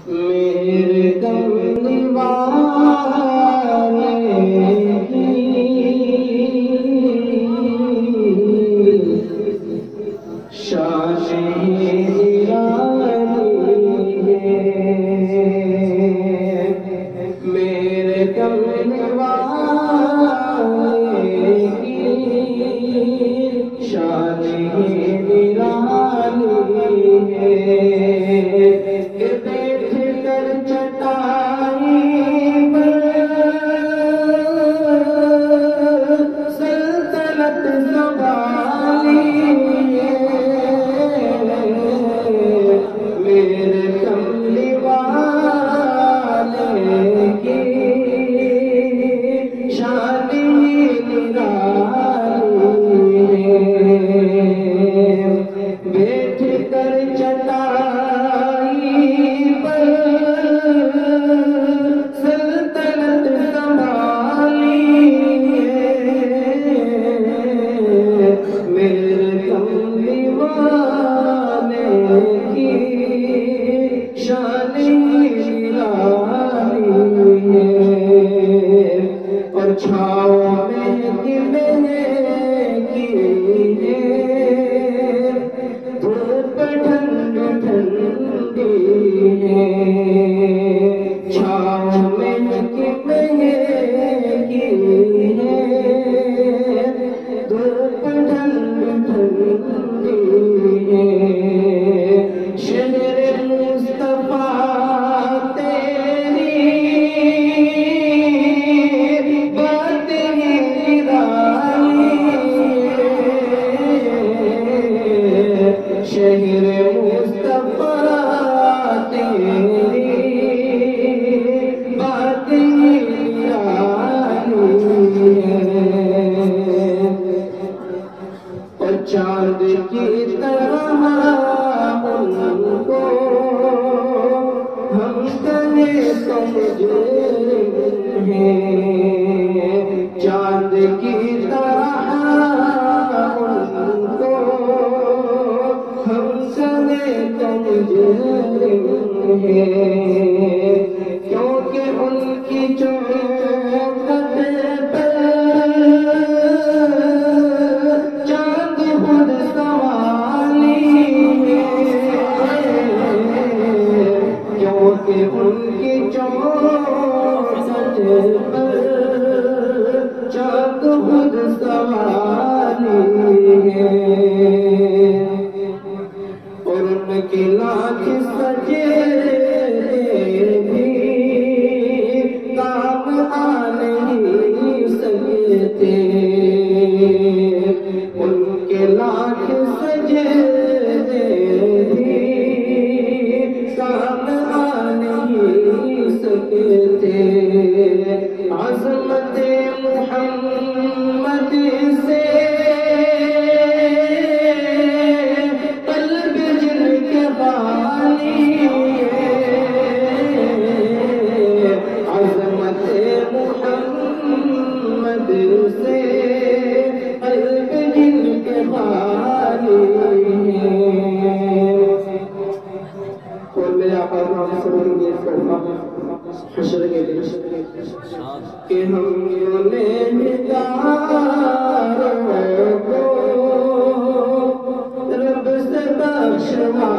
میرے کملی والے کی شان نرالی ہے، میرے کملی والے کی شان نرالی ہے، کہ بیٹھ کر چٹائی پر سلطنت سنبھالی ہے، میرے کملی والے کی شان نرالی ہے، بیٹھ کر چٹائی پر سلطنت سنبھالی ہے، میرے کملی والے کی شان نرالی ہے، اور چھاؤں میں گرنے کی ہے، دھوپ ٹھنڈی ٹھنڈی ہے، چھاؤں میں گرنے کی ہے، دھوپ ٹھنڈی ٹھنڈی ہے، شہر مصطفیٰ تیری بات ہی نرالی ہے، شہر مصطفیٰ تیری بات ہی نرالی ہے، اور چاند کی طرح ان کو ہم کہیں تو مجرم ہیں، چاند کی طرح ان کو ہم کہیں تو مجرم ہیں، کیونکہ ان کی چوکھٹ پر چاند خود سنوالی ہے، کیونکہ ان کی چوکھٹ پر چاند خود سنوالی ہے، اور ان کی لاکھ سجدے بھی کام آ نہیں سکتے، ان کے لاکھ سجدے بھی کام آ نہیں سکتے، عظمت محمد سے قلب جن کے خالی ہے، عظمت محمد سے قلب جن کے خالی ہے، اور میرے آقا محمد صلی اللہ علیہ وسلم حشر کے دن کہ ہم گنہگاروں کو رب سے بخشوا